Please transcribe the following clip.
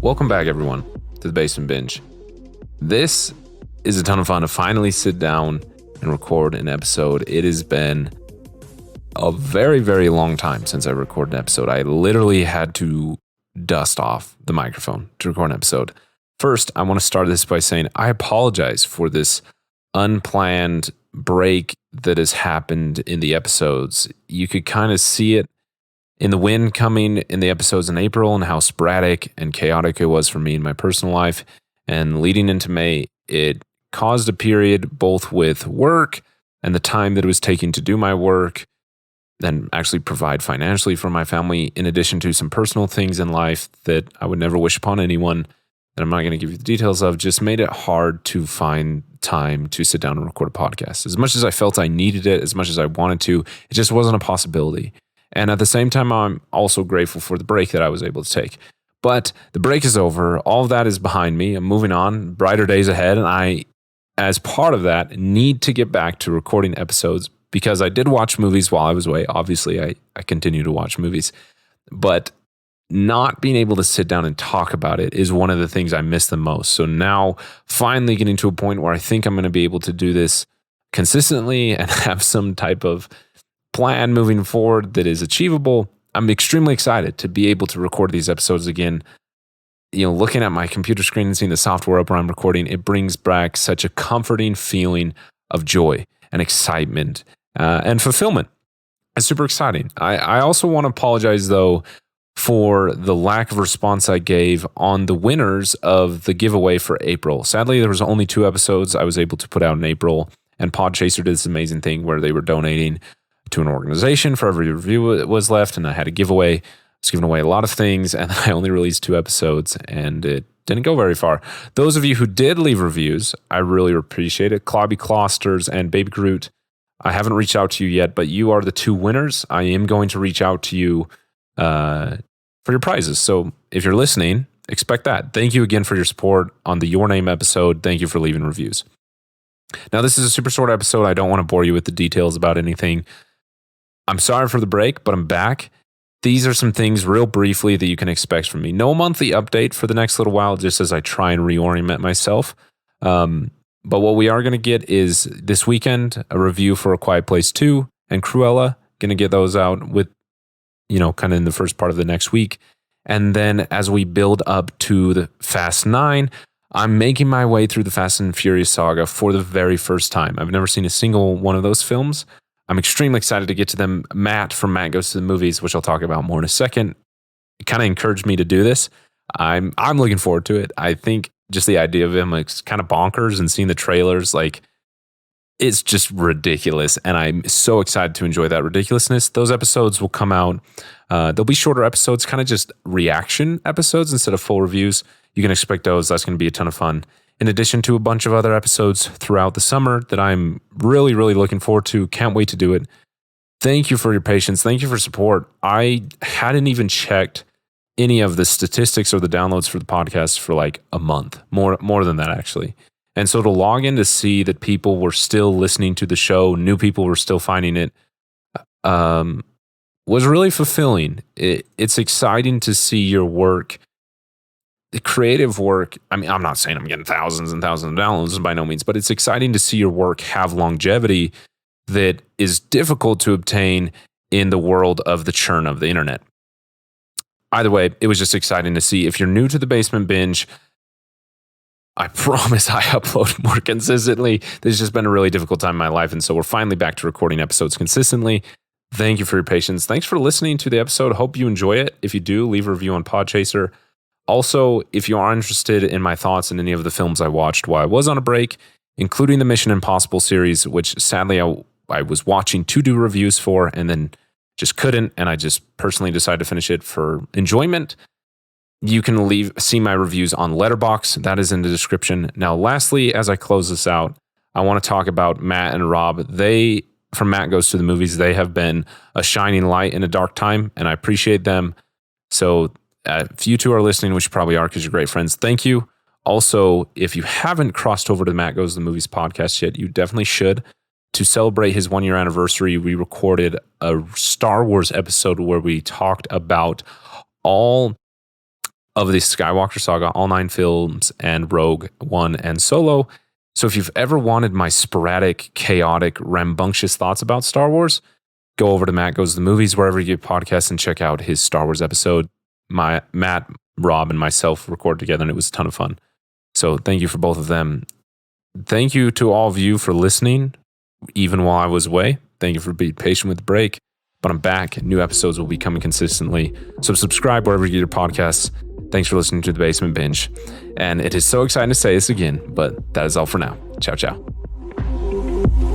Welcome back, everyone, to the Basement Binge. This is a ton of fun to finally sit down and record an episode. It has been a very, very long time since I recorded an episode. I literally had to dust off the microphone to record an episode. First, I want to start this by saying I apologize for this unplanned break that has happened in the episodes. You could kind of see it in the wind coming in the episodes in April and how sporadic and chaotic it was for me in my personal life. And leading into May, it caused a period both with work and the time that it was taking to do my work and actually provide financially for my family, in addition to some personal things in life that I would never wish upon anyone, that I'm not going to give you the details of, just made it hard to find time to sit down and record a podcast. As much as I felt I needed it, as much as I wanted to, it just wasn't a possibility. And at the same time, I'm also grateful for the break that I was able to take. But the break is over. All of that is behind me. I'm moving on, brighter days ahead. And I, as part of that, need to get back to recording episodes because I did watch movies while I was away. Obviously, I continue to watch movies. But not being able to sit down and talk about it is one of the things I miss the most. So now finally getting to a point where I think I'm going to be able to do this consistently and have some type of plan moving forward that is achievable. I'm extremely excited to be able to record these episodes again. You know, looking at my computer screen and seeing the software up where I'm recording, it brings back such a comforting feeling of joy and excitement and fulfillment. It's super exciting. I also want to apologize, though, for the lack of response I gave on the winners of the giveaway for April. Sadly, there was only 2 episodes I was able to put out in April, and Podchaser did this amazing thing where they were donating to an organization for every review that was left, and I had a giveaway. I was giving away a lot of things, and I only released 2 episodes, and it didn't go very far. Those of you who did leave reviews, I really appreciate it. Clobby Closters and BabyGroot, I haven't reached out to you yet, but you are the 2 winners. I am going to reach out to you for your prizes. So if you're listening, expect that. Thank you again for your support on the Your Name episode. Thank you for leaving reviews. Now, this is a super short episode. I don't want to bore you with the details about anything. I'm sorry for the break, but I'm back. These are some things real briefly that you can expect from me. No monthly update for the next little while, just as I try and reorient myself. But what we are going to get is this weekend, a review for A Quiet Place 2 and Cruella. Going to get those out with, kind of in the first part of the next week. And then as we build up to the Fast 9, I'm making my way through the Fast and Furious saga for the very first time. I've never seen a single one of those films. I'm extremely excited to get to them. Matt from Matt Goes to the Movies, which I'll talk about more in a second, it kind of encouraged me to do this. I'm looking forward to it. I think just the idea of him, it's kind of bonkers, and seeing the trailers, it's just ridiculous. And I'm so excited to enjoy that ridiculousness. Those episodes will come out. They'll be shorter episodes, kind of just reaction episodes instead of full reviews. You can expect those. That's going to be a ton of fun. In addition to a bunch of other episodes throughout the summer that I'm really, really looking forward to. Can't wait to do it. Thank you for your patience. Thank you for support. I hadn't even checked any of the statistics or the downloads for the podcast for a month, more than that actually. And so to log in to see that people were still listening to the show, new people were still finding it, was really fulfilling. It's exciting to see your work. The creative work, I'm not saying I'm getting thousands and thousands of downloads by no means, but it's exciting to see your work have longevity that is difficult to obtain in the world of the churn of the internet. Either way, it was just exciting to see. If you're new to the Basement Binge, I promise I upload more consistently. This has just been a really difficult time in my life, and so we're finally back to recording episodes consistently. Thank you for your patience. Thanks for listening to the episode. Hope you enjoy it. If you do, leave a review on Podchaser. Also, if you are interested in my thoughts on any of the films I watched while I was on a break, including the Mission Impossible series, which sadly I was watching to do reviews for and then just couldn't, and I just personally decided to finish it for enjoyment, you can see my reviews on Letterboxd. That is in the description. Now, lastly, as I close this out, I want to talk about Matt and Rob. They, from Matt Goes to the Movies, they have been a shining light in a dark time, and I appreciate them. So if you two are listening, which you probably are because you're great friends, thank you. Also, if you haven't crossed over to the Matt Goes to the Movies podcast yet, you definitely should. To celebrate his 1-year anniversary, we recorded a Star Wars episode where we talked about all of the Skywalker saga, all 9 films, and Rogue One and Solo. So if you've ever wanted my sporadic, chaotic, rambunctious thoughts about Star Wars, go over to Matt Goes to the Movies, wherever you get podcasts, and check out his Star Wars episode. Matt, Rob, and myself recorded together, and it was a ton of fun. So thank you for both of them. Thank you to all of you for listening, even while I was away. Thank you for being patient with the break. But I'm back. New episodes will be coming consistently. So subscribe wherever you get your podcasts. Thanks for listening to The Basement Binge. And it is so exciting to say this again, but that is all for now. Ciao, ciao.